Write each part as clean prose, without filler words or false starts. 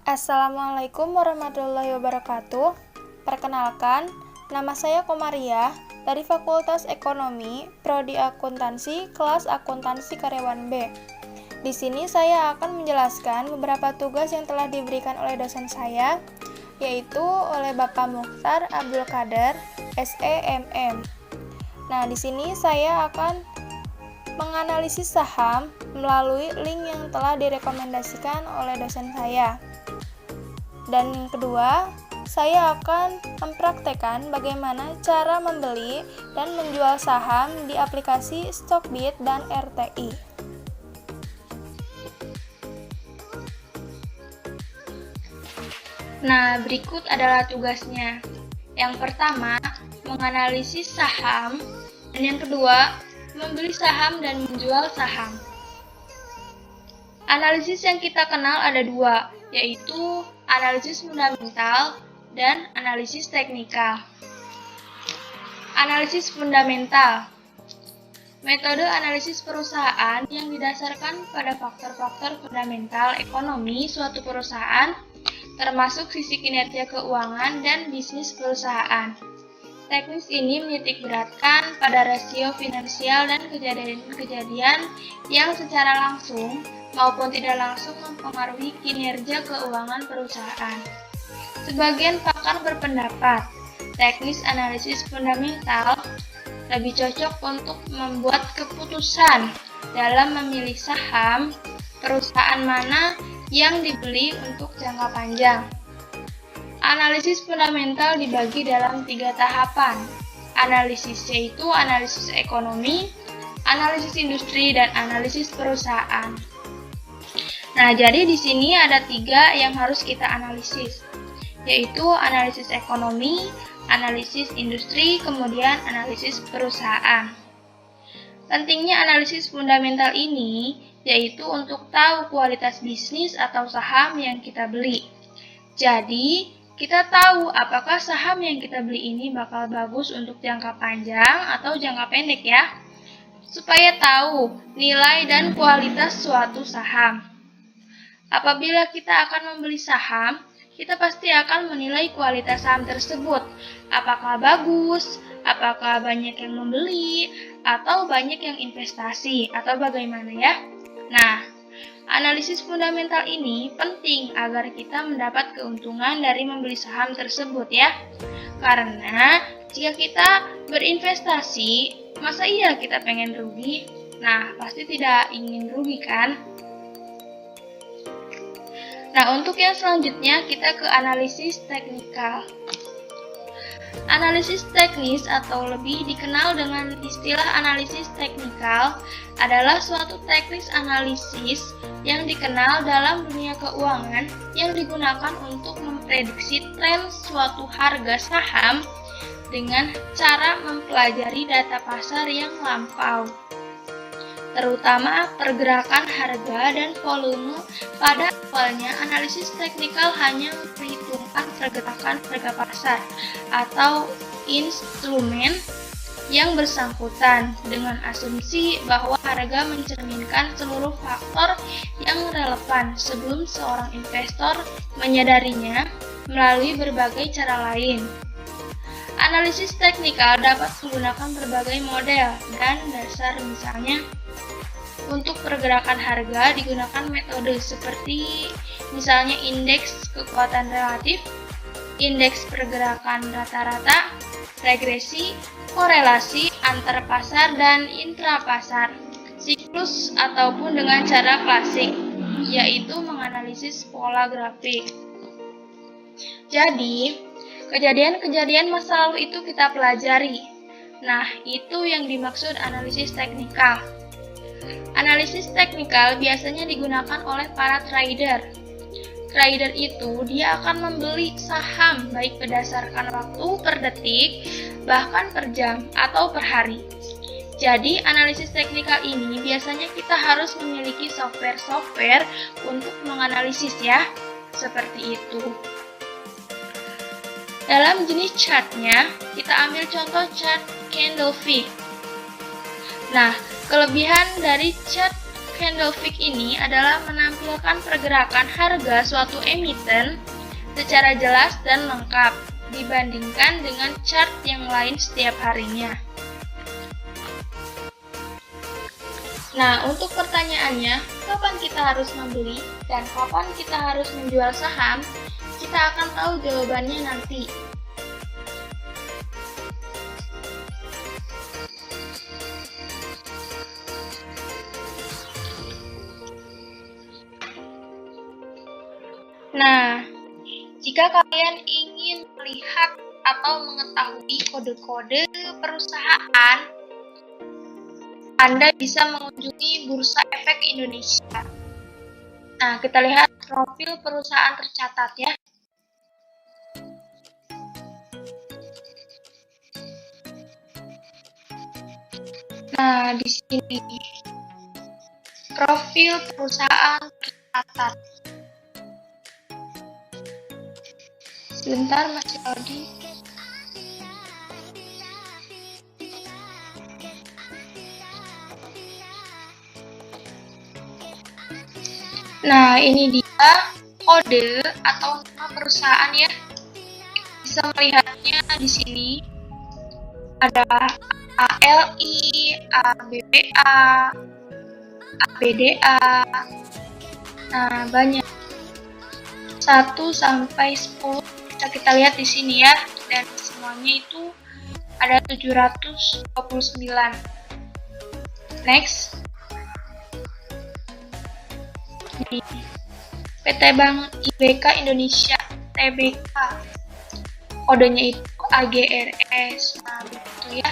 Assalamualaikum warahmatullahi wabarakatuh. Perkenalkan, nama saya Komariah dari Fakultas Ekonomi, Prodi Akuntansi, kelas Akuntansi Karyawan B. Di sini saya akan menjelaskan beberapa tugas yang telah diberikan oleh dosen saya, yaitu oleh Bapak Mukhtar Abdul Qadir, SEMM. Nah, di sini saya akan menganalisis saham melalui link yang telah direkomendasikan oleh dosen saya. Dan yang kedua, saya akan mempraktekkan bagaimana cara membeli dan menjual saham di aplikasi Stockbit dan RTI. Nah, berikut adalah tugasnya. Yang pertama, menganalisis saham, dan yang kedua, membeli saham dan menjual saham. Analisis yang kita kenal ada dua, yaitu analisis fundamental dan analisis teknikal. Analisis fundamental, metode analisis perusahaan yang didasarkan pada faktor-faktor fundamental ekonomi suatu perusahaan, termasuk sisi kinerja keuangan dan bisnis perusahaan. Teknis ini menitikberatkan pada rasio finansial dan kejadian-kejadian yang secara langsung maupun tidak langsung mempengaruhi kinerja keuangan perusahaan. Sebagian pakar berpendapat, teknis analisis fundamental lebih cocok untuk membuat keputusan dalam memilih saham perusahaan mana yang dibeli untuk jangka panjang. Analisis fundamental dibagi dalam 3 tahapan. Analisis yaitu analisis ekonomi, analisis industri, dan analisis perusahaan. Nah, jadi di sini ada 3 yang harus kita analisis, yaitu analisis ekonomi, analisis industri, kemudian analisis perusahaan. Pentingnya analisis fundamental ini yaitu untuk tahu kualitas bisnis atau saham yang kita beli. Jadi, kita tahu apakah saham yang kita beli ini bakal bagus untuk jangka panjang atau jangka pendek ya, supaya tahu nilai dan kualitas suatu saham. Apabila kita akan membeli saham, kita pasti akan menilai kualitas saham tersebut. Apakah bagus, apakah banyak yang membeli, atau banyak yang investasi, atau bagaimana ya? Nah, analisis fundamental ini penting agar kita mendapat keuntungan dari membeli saham tersebut ya. Karena jika kita berinvestasi, masa iya kita pengen rugi? Nah, pasti tidak ingin rugi kan? Nah, untuk yang selanjutnya kita ke analisis teknikal. Analisis teknis atau lebih dikenal dengan istilah analisis teknikal adalah suatu teknis analisis yang dikenal dalam dunia keuangan yang digunakan untuk memprediksi tren suatu harga saham dengan cara mempelajari data pasar yang lampau, terutama pergerakan harga dan volume. Pada awalnya, analisis teknikal hanya memperhitungkan pergerakan harga pasar atau instrumen yang bersangkutan dengan asumsi bahwa harga mencerminkan seluruh faktor yang relevan sebelum seorang investor menyadarinya melalui berbagai cara lain. Analisis teknikal dapat menggunakan berbagai model dan dasar, misalnya untuk pergerakan harga digunakan metode seperti misalnya indeks kekuatan relatif, indeks pergerakan rata-rata, regresi, korelasi antar pasar dan intrapasar, siklus ataupun dengan cara klasik, yaitu menganalisis pola grafik. Jadi, kejadian-kejadian masa lalu itu kita pelajari. Nah, itu yang dimaksud analisis teknikal. Analisis teknikal biasanya digunakan oleh para trader. Trader itu dia akan membeli saham baik berdasarkan waktu per detik, bahkan per jam atau per hari. Jadi analisis teknikal ini biasanya kita harus memiliki software untuk menganalisis ya, seperti itu. Dalam jenis chartnya, kita ambil contoh chart candlestick. Nah, kelebihan dari chart candlestick ini adalah menampilkan pergerakan harga suatu emiten secara jelas dan lengkap dibandingkan dengan chart yang lain setiap harinya. Nah, untuk pertanyaannya, kapan kita harus membeli dan kapan kita harus menjual saham, kita akan tahu jawabannya nanti. Nah, jika kalian ingin melihat atau mengetahui kode-kode perusahaan, Anda bisa mengunjungi Bursa Efek Indonesia. Nah, kita lihat profil perusahaan tercatat ya. Nah, di sini profil perusahaan tercatat. Sebentar masih loading. Nah, ini dia kode atau nama perusahaan ya. Bisa melihatnya di sini. Ada ALI, ABBA, ABDA. Nah, banyak. 1 sampai 10 bisa kita lihat di sini ya, dan semuanya itu ada 729. Next. Nih, PT Bank IBK Indonesia, TBK. Kodenya itu AGRS. Nah, begitu ya.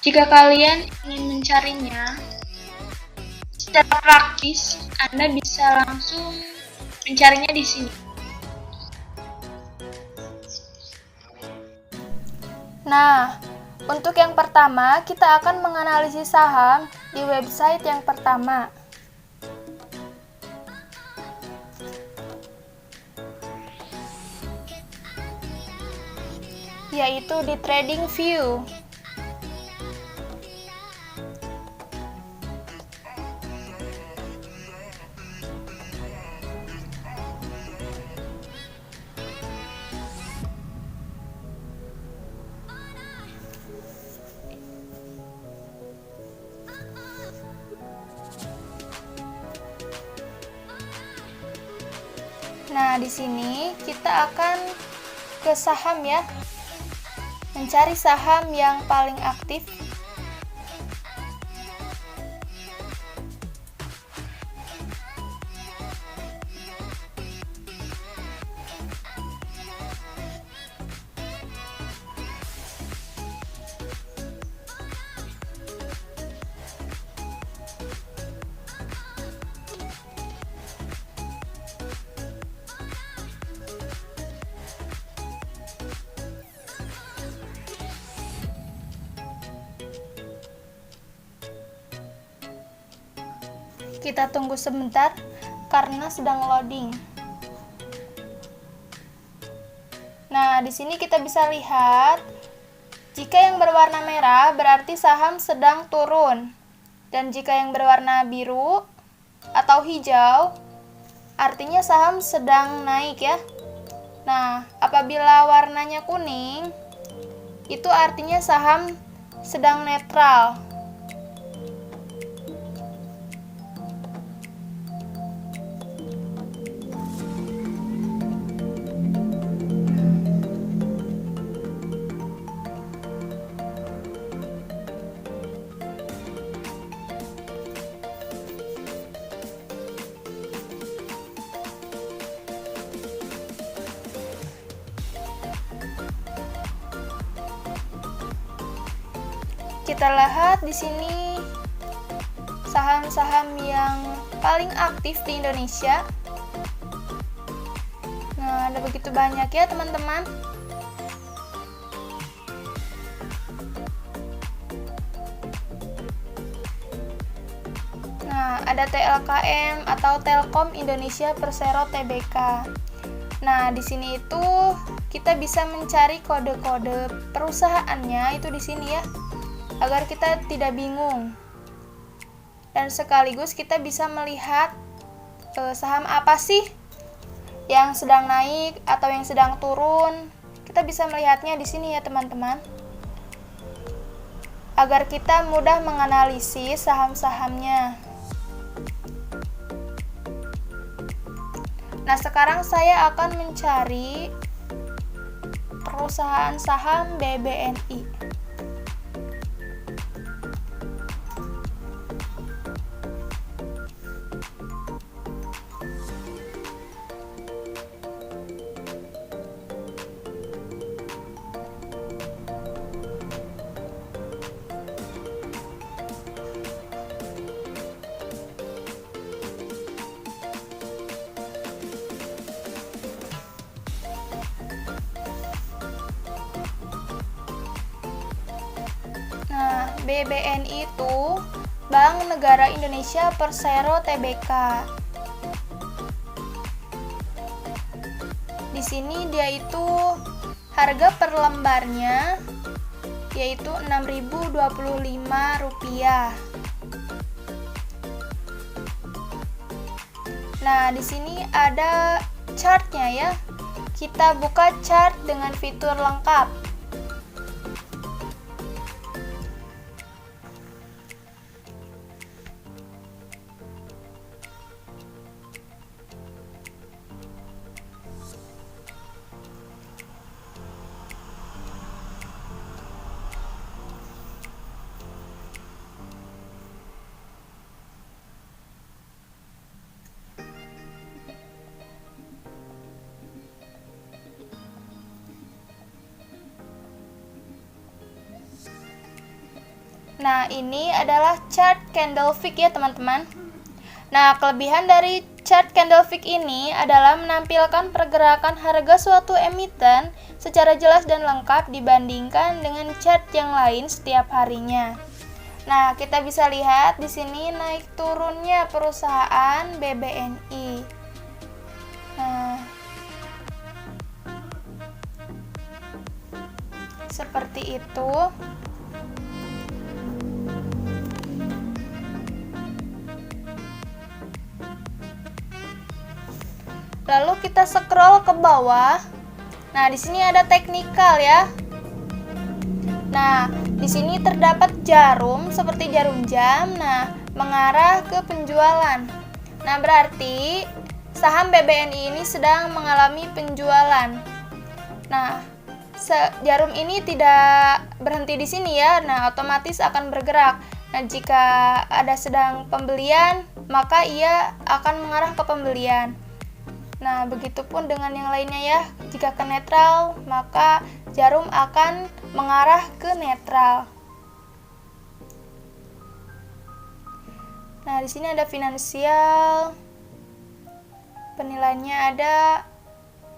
Jika kalian ingin mencarinya secara praktis, Anda bisa langsung mencarinya di sini. Nah, untuk yang pertama, kita akan menganalisis saham di website yang pertama. Yaitu di TradingView. Nah, di sini kita akan ke saham ya. Mencari saham yang paling aktif. Kita tunggu sebentar karena sedang loading. Nah, di sini kita bisa lihat jika yang berwarna merah berarti saham sedang turun, dan jika yang berwarna biru atau hijau artinya saham sedang naik ya. Nah, apabila warnanya kuning itu artinya saham sedang netral. Kita lihat di sini saham-saham yang paling aktif di Indonesia. Nah, ada begitu banyak ya teman-teman. Nah, ada TLKM atau Telkom Indonesia Persero Tbk. Nah, di sini itu kita bisa mencari kode-kode perusahaannya itu di sini ya, agar kita tidak bingung. Dan sekaligus kita bisa melihat saham apa sih yang sedang naik atau yang sedang turun. Kita bisa melihatnya di sini ya, teman-teman. Agar kita mudah menganalisis saham-sahamnya. Nah, sekarang saya akan mencari perusahaan saham BBNI. Nah, BBNI itu Bank Negara Indonesia Persero Tbk. Di sini dia itu harga per lembarnya yaitu Rp6.025. Nah, di sini ada chartnya ya. Kita buka chart dengan fitur lengkap. Nah, ini adalah chart candlestick ya, teman-teman. Nah, kelebihan dari chart candlestick ini adalah menampilkan pergerakan harga suatu emiten secara jelas dan lengkap dibandingkan dengan chart yang lain setiap harinya. Nah, kita bisa lihat di sini naik turunnya perusahaan BBNI. Nah, seperti itu. Lalu kita scroll ke bawah. Nah, di sini ada teknikal ya. Nah, di sini terdapat jarum seperti jarum jam. Nah, mengarah ke penjualan. Nah, berarti saham BBNI ini sedang mengalami penjualan. Nah, jarum ini tidak berhenti di sini ya. Nah, otomatis akan bergerak. Nah, jika ada sedang pembelian, maka ia akan mengarah ke pembelian. Nah, begitupun dengan yang lainnya ya. Jika ke netral, maka jarum akan mengarah ke netral. Nah, di sini ada finansial. Penilaiannya ada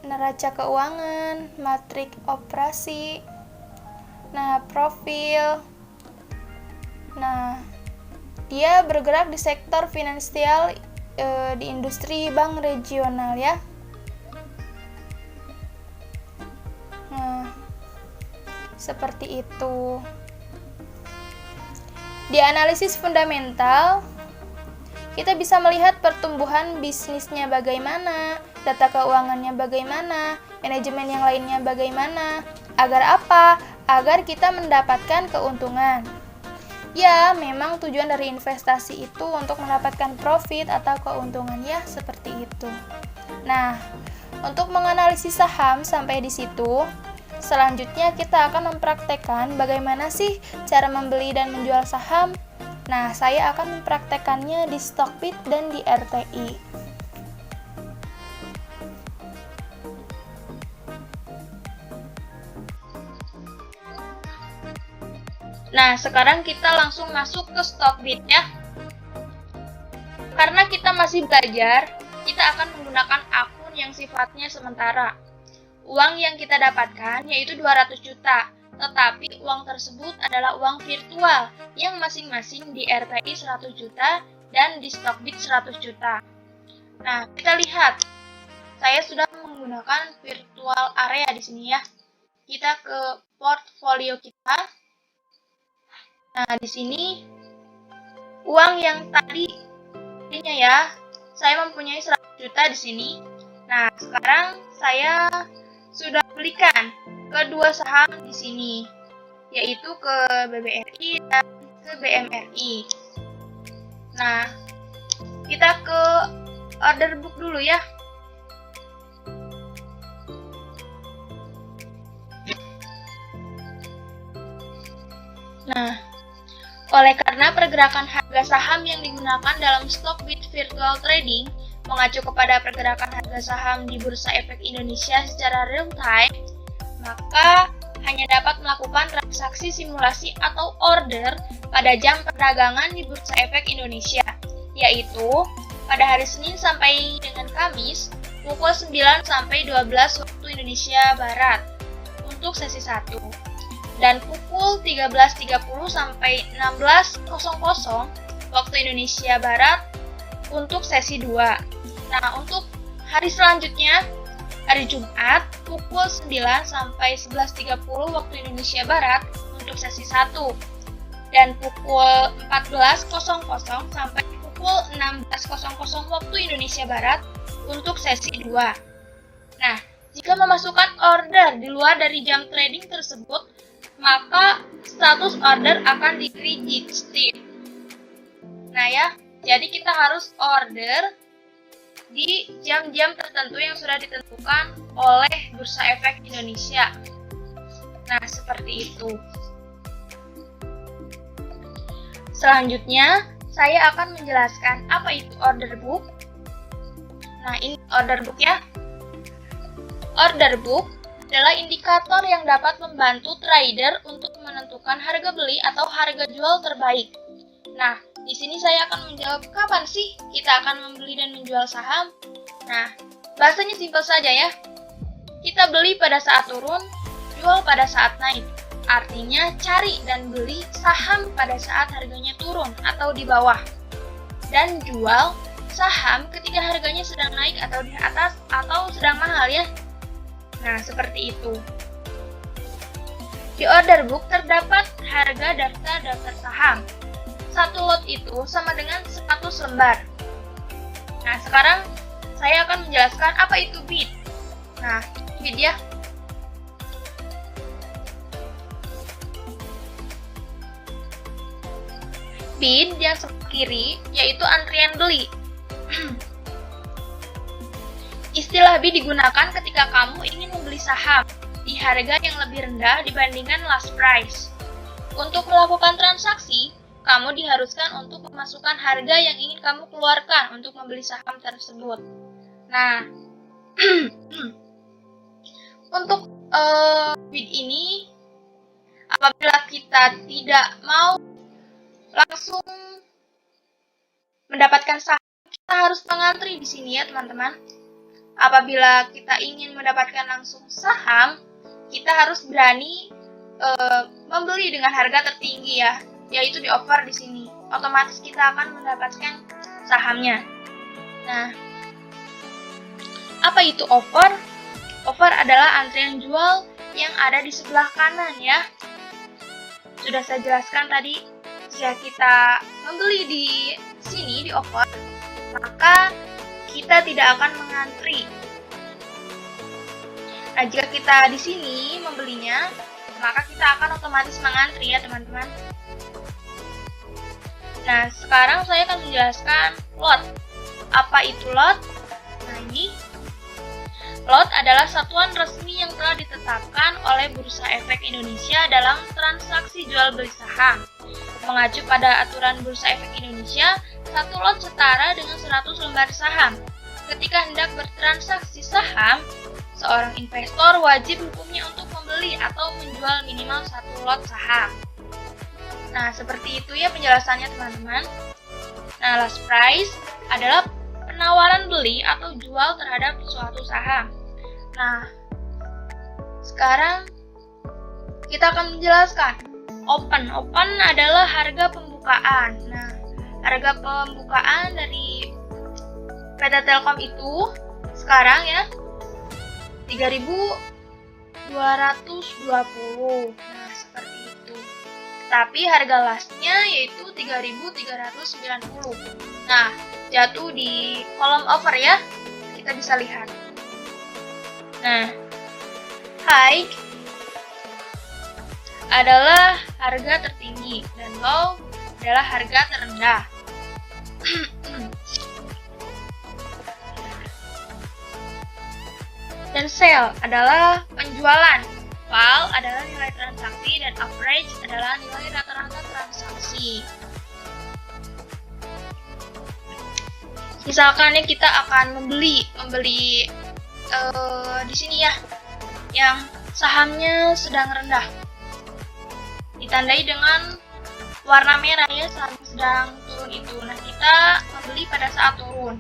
neraca keuangan, matrik operasi. Nah, profil. Nah, dia bergerak di sektor finansial di industri bank regional ya. Nah, seperti itu. Di analisis fundamental, kita bisa melihat pertumbuhan bisnisnya bagaimana, data keuangannya bagaimana, manajemen yang lainnya bagaimana. Agar apa? Agar kita mendapatkan keuntungan. Ya, memang tujuan dari investasi itu untuk mendapatkan profit atau keuntungan ya, seperti itu. Nah, untuk menganalisis saham sampai di situ, selanjutnya kita akan mempraktekkan bagaimana sih cara membeli dan menjual saham. Nah, saya akan mempraktekannya di Stockbit dan di RTI. Nah, sekarang kita langsung masuk ke Stockbit ya. Karena kita masih belajar, kita akan menggunakan akun yang sifatnya sementara. Uang yang kita dapatkan yaitu 200 juta, tetapi uang tersebut adalah uang virtual yang masing-masing di RTI 100 juta dan di Stockbit 100 juta. Nah, kita lihat. Saya sudah menggunakan virtual area di sini ya. Kita ke portfolio kita. Nah, di sini uang yang tadinya ya, saya mempunyai 100 juta di sini. Nah, sekarang saya sudah belikan kedua saham di sini, yaitu ke BBRI dan ke BMRI. Nah, kita ke order book dulu ya. Nah, oleh karena pergerakan harga saham yang digunakan dalam stock with virtual trading mengacu kepada pergerakan harga saham di Bursa Efek Indonesia secara real time, maka hanya dapat melakukan transaksi simulasi atau order pada jam perdagangan di Bursa Efek Indonesia, yaitu pada hari Senin sampai dengan Kamis pukul 9 sampai 12 waktu Indonesia Barat untuk sesi 1. Dan pukul 13.30 sampai 16.00 waktu Indonesia Barat untuk sesi 2. Nah, untuk hari selanjutnya, hari Jumat, pukul 9 sampai 11.30 waktu Indonesia Barat untuk sesi 1. Dan pukul 14.00 sampai pukul 16.00 waktu Indonesia Barat untuk sesi 2. Nah, jika memasukkan order di luar dari jam trading tersebut, maka status order akan di-rejected. Nah ya, jadi kita harus order di jam-jam tertentu yang sudah ditentukan oleh Bursa Efek Indonesia. Nah, seperti itu. Selanjutnya, saya akan menjelaskan apa itu order book. Nah, ini order book ya. Order book adalah indikator yang dapat membantu trader untuk menentukan harga beli atau harga jual terbaik. Nah, di sini saya akan menjawab kapan sih kita akan membeli dan menjual saham. Nah, bahasanya simpel saja ya. Kita beli pada saat turun, jual pada saat naik. Artinya cari dan beli saham pada saat harganya turun atau di bawah. Dan jual saham ketika harganya sedang naik atau di atas atau sedang mahal ya. Nah, seperti itu. Di order book terdapat harga daftar saham. Satu lot itu sama dengan 100 lembar. Nah, sekarang saya akan menjelaskan apa itu bid. Nah, bid ya. Bid yang sebelah kiri yaitu antrian beli. Istilah bid digunakan ketika kamu ingin membeli saham di harga yang lebih rendah dibandingkan last price. Untuk melakukan transaksi, kamu diharuskan untuk memasukkan harga yang ingin kamu keluarkan untuk membeli saham tersebut. Nah, untuk bid ini, apabila kita tidak mau langsung mendapatkan saham, kita harus mengantri di sini ya teman-teman. Apabila kita ingin mendapatkan langsung saham, kita harus berani membeli dengan harga tertinggi ya, yaitu di offer di sini. Otomatis kita akan mendapatkan sahamnya. Nah, apa itu offer? Offer adalah antrian jual yang ada di sebelah kanan ya. Sudah saya jelaskan tadi, jika kita membeli di sini di offer, maka kita tidak akan mengantri. Nah, jika kita di sini membelinya, maka kita akan otomatis mengantri ya teman-teman. Nah, sekarang saya akan menjelaskan lot. Apa itu lot? Nah, ini lot adalah satuan resmi yang telah ditetapkan oleh Bursa Efek Indonesia dalam transaksi jual beli saham. Mengacu pada aturan Bursa Efek Indonesia, satu lot setara dengan 100 lembar saham. Ketika hendak bertransaksi saham, seorang investor wajib hukumnya untuk membeli atau menjual minimal satu lot saham. Nah, seperti itu ya penjelasannya teman-teman. Nah, last price adalah penawaran beli atau jual terhadap suatu saham. Nah, sekarang kita akan menjelaskan open. Open adalah harga pembukaan. Nah, harga pembukaan dari PT Telkom itu sekarang ya 3.220. Nah, seperti itu. Tapi harga lastnya yaitu 3.390. Nah, jatuh di kolom offer ya. Kita bisa lihat. Nah, high adalah harga tertinggi dan low adalah harga terendah. Dan sell adalah penjualan, val adalah nilai transaksi, dan average adalah nilai rata-rata transaksi. Misalkan kita akan membeli di sini ya, yang sahamnya sedang rendah, ditandai dengan warna merah ya, saham sedang turun itu. Nah, kita membeli pada saat turun.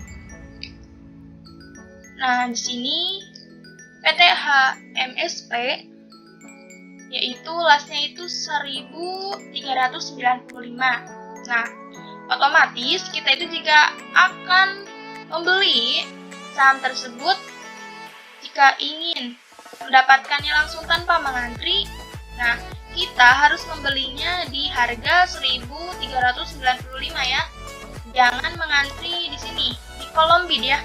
Nah, di sini PT HMSP yaitu lastnya itu 1.395. Nah, otomatis kita itu jika akan membeli saham tersebut, jika ingin mendapatkannya langsung tanpa mengantri, nah kita harus membelinya di harga 1.395 ya. Jangan mengantri di sini di kolom bid ya.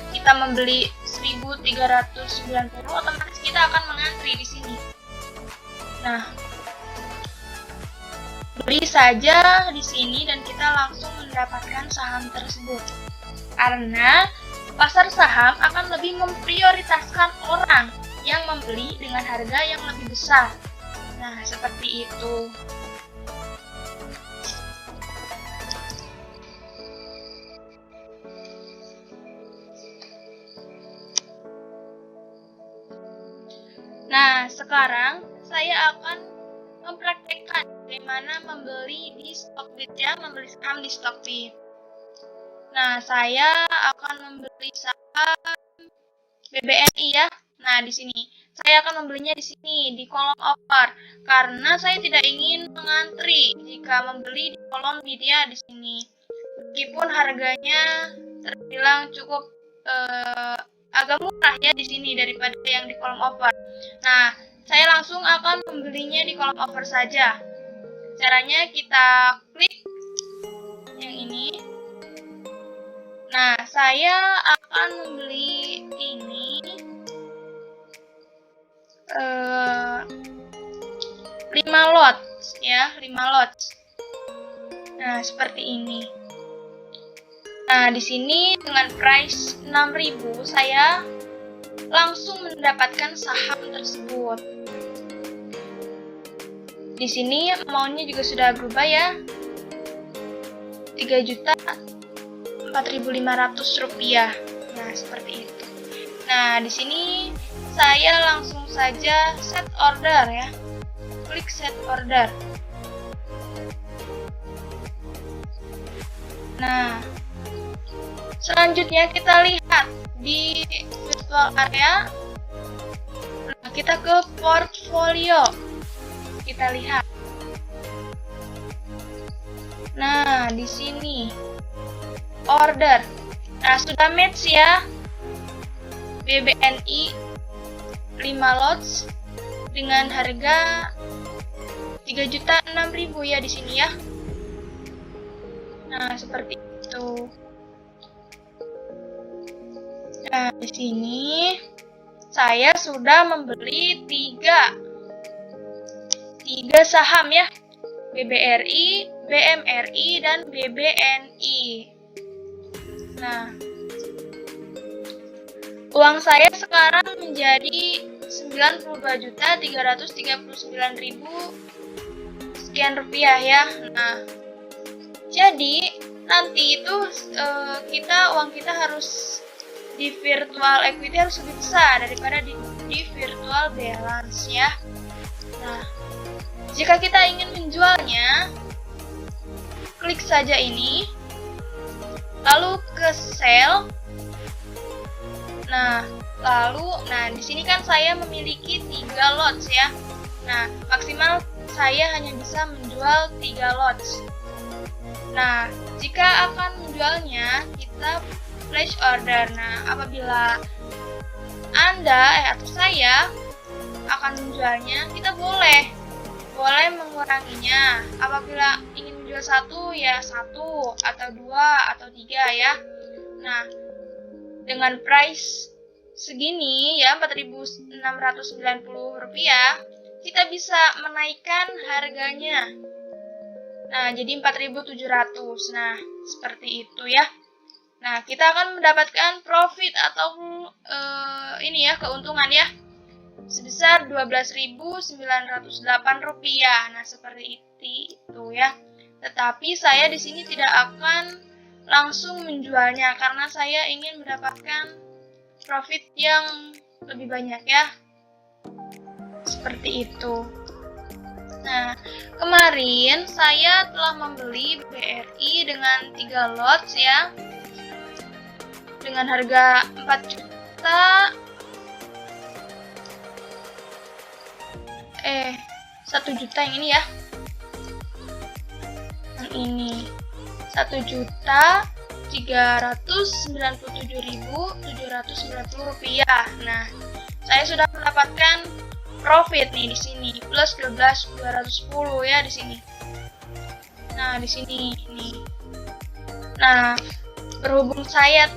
Kita membeli 1.390, otomatis kita akan mengantri di sini. Nah, beli saja di sini dan kita langsung mendapatkan saham tersebut. Karena pasar saham akan lebih memprioritaskan orang yang membeli dengan harga yang lebih besar. Nah, seperti itu. Nah, sekarang saya akan mempraktekkan bagaimana membeli di Stockbit ya, membeli saham di Stockbit. Nah, saya akan membeli saham BBNI ya. Nah, di sini saya akan membelinya di sini di kolom offer karena saya tidak ingin mengantri jika membeli di kolom bid ya di sini. Meskipun harganya terbilang cukup agak murah ya di sini daripada yang di kolom offer. Nah, saya langsung akan membelinya di kolom offer saja. Caranya kita klik yang ini. Nah, saya akan membeli ini 5 lot ya, 5 lot. Nah, seperti ini. Nah, di sini dengan price 6.000 saya langsung mendapatkan saham tersebut. Di sini amount-nya juga sudah berubah ya. 3.004.500 rupiah. Nah, seperti itu. Nah, di sini saya langsung saja set order ya. Klik set order. Nah, selanjutnya kita lihat di virtual area. Nah, kita ke portfolio. Kita lihat. Nah, di sini order. Nah, sudah match ya. BBNI 5 lots dengan harga 3.006.000 ya di sini ya. Nah, seperti itu. Nah, di sini saya sudah membeli 3 saham ya. BBRI, BMRI, dan BBNI. Nah, uang saya sekarang menjadi 92.339.000 sekian rupiah ya. Nah, jadi nanti itu uang kita harus di virtual equity harus lebih besar daripada di virtual balance ya. Nah, jika kita ingin menjualnya, klik saja ini, lalu ke sell. Nah, di sini kan saya memiliki 3 lots ya. Nah, maksimal saya hanya bisa menjual 3 lots. Nah, jika akan menjualnya, kita place order. Nah, apabila Anda atau saya akan menjualnya, kita boleh menguranginya. Apabila ingin menjual satu, ya satu atau dua atau tiga ya. Nah, dengan price segini ya, Rp4.690, kita bisa menaikkan harganya. Nah, jadi 4.700. Nah, seperti itu ya. Nah, kita akan mendapatkan profit atau keuntungan ya, sebesar Rp12.908. Nah, seperti itu ya. Tetapi saya di sini tidak akan langsung menjualnya karena saya ingin mendapatkan profit yang lebih banyak ya. Seperti itu. Nah, kemarin saya telah membeli BRI dengan 3 lots ya, dengan harga 4 juta 1 juta yang ini ya. Yang ini Rp1.397.790. Nah, saya sudah mendapatkan profit nih di sini plus 12.210 ya di sini. Nah, di sini nih. Nah, berhubung saya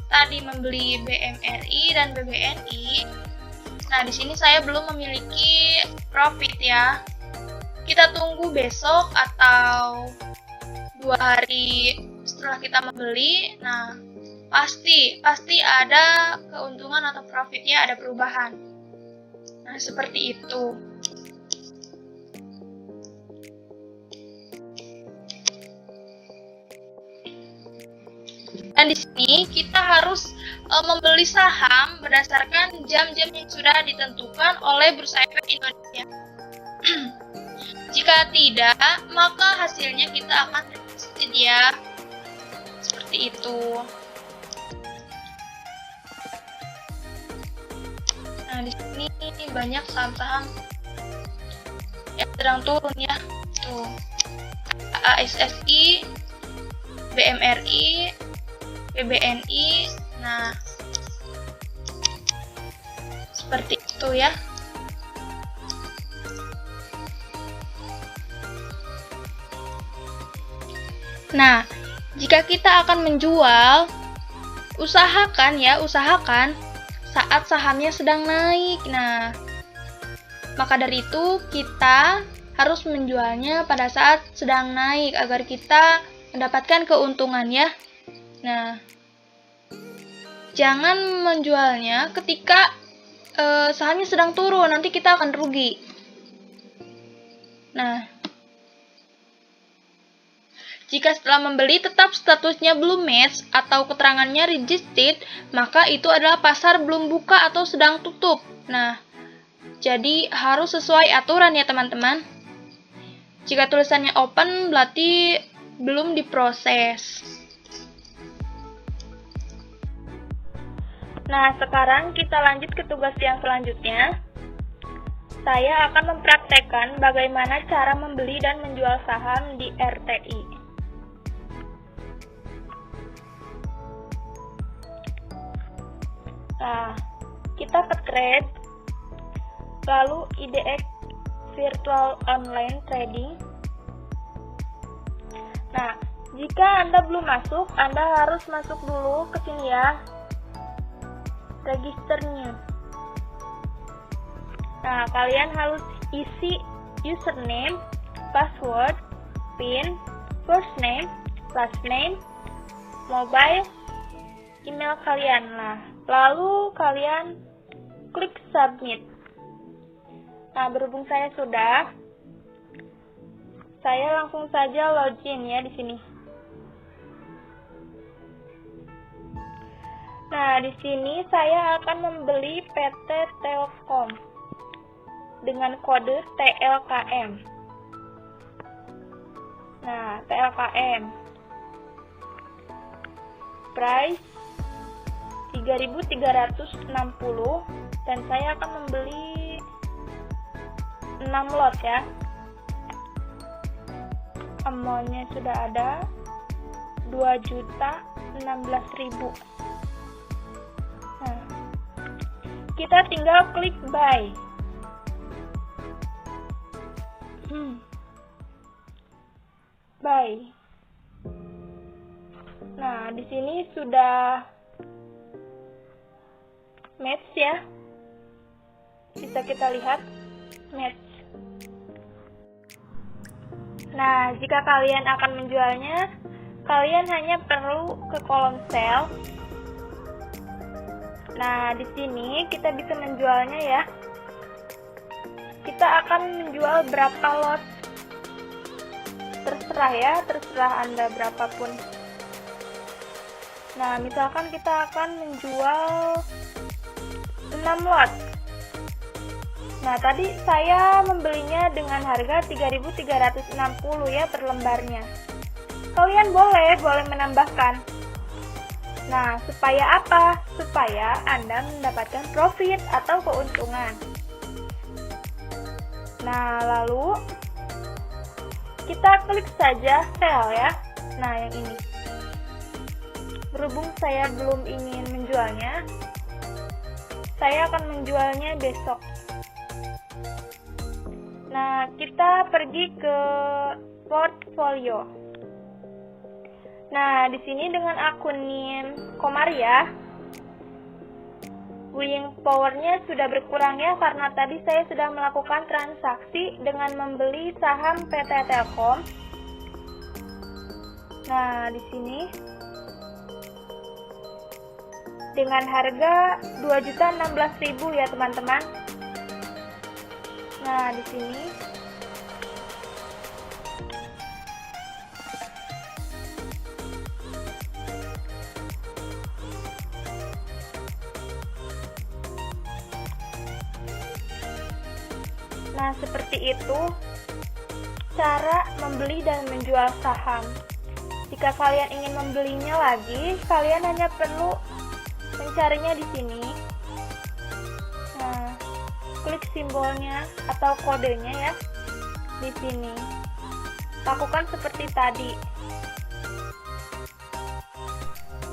tadi membeli BMRI dan BBNI, nah di sini saya belum memiliki profit ya. Kita tunggu besok atau 2 hari setelah kita membeli. Nah, pasti ada keuntungan atau profitnya, ada perubahan. Nah, seperti itu. Dan di sini kita harus membeli saham berdasarkan jam-jam yang sudah ditentukan oleh Bursa Efek Indonesia. Jika tidak, maka hasilnya kita akan defisit ya. Seperti itu. Nah, di sini banyak saham-saham yang sedang turun ya. Tuh. ASSI, BMRI, BBNI. Nah, seperti itu ya. Nah, jika kita akan menjual, usahakan saat sahamnya sedang naik. Nah, maka dari itu kita harus menjualnya pada saat sedang naik agar kita mendapatkan keuntungan ya. Nah, jangan menjualnya ketika sahamnya sedang turun, nanti kita akan rugi. Nah, jika setelah membeli tetap statusnya belum match atau keterangannya rejected, maka itu adalah pasar belum buka atau sedang tutup. Nah, jadi harus sesuai aturan ya teman-teman. Jika tulisannya open berarti belum diproses. Nah, sekarang kita lanjut ke tugas yang selanjutnya. Saya akan mempraktekkan bagaimana cara membeli dan menjual saham di RTI. Nah, kita ke trade, lalu IDX Virtual Online Trading. Nah, jika Anda belum masuk, Anda harus masuk dulu ke sini ya, registernya. Nah, kalian harus isi username, password, PIN, first name, last name, mobile, email kalian. Nah, lalu kalian klik submit. Nah, berhubung saya sudah, saya langsung saja login ya di sini. Nah, di sini saya akan membeli PT Telkom dengan kode TLKM. Nah, TLKM price 3.360 dan saya akan membeli 6 lot ya. Amountnya sudah ada 2.016.000. Nah, kita tinggal klik buy. Buy. Nah, di sini sudah match ya. Bisa kita lihat match. Nah, jika kalian akan menjualnya, kalian hanya perlu ke kolom sell. Nah, di sini kita bisa menjualnya ya. Kita akan menjual berapa lot. Terserah ya, terserah Anda berapapun. Nah, misalkan kita akan menjual 6 lot. Nah, tadi saya membelinya dengan harga 3.360 ya per lembarnya. Kalian boleh menambahkan. Nah, supaya apa? Supaya Anda mendapatkan profit atau keuntungan. Nah, lalu kita klik saja sell ya. Nah, yang ini. Berhubung saya belum ingin menjualnya, saya akan menjualnya besok. Nah, kita pergi ke portfolio. Nah, di sini dengan akun NIM Komaria, buying power-nya sudah berkurang ya, karena tadi saya sudah melakukan transaksi dengan membeli saham PT Telkom. Nah, di sini dengan harga 2.016.000 ya, teman-teman. Nah, di sini Nah, seperti itu cara membeli dan menjual saham. Jika kalian ingin membelinya lagi, kalian hanya perlu mencarinya di sini. Nah, klik simbolnya atau kodenya ya di sini. Lakukan seperti tadi.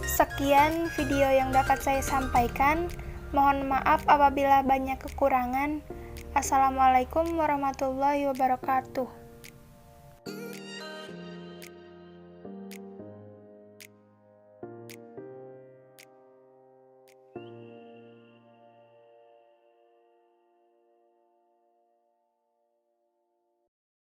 Sekian video yang dapat saya sampaikan. Mohon maaf apabila banyak kekurangan. Assalamualaikum warahmatullahi wabarakatuh.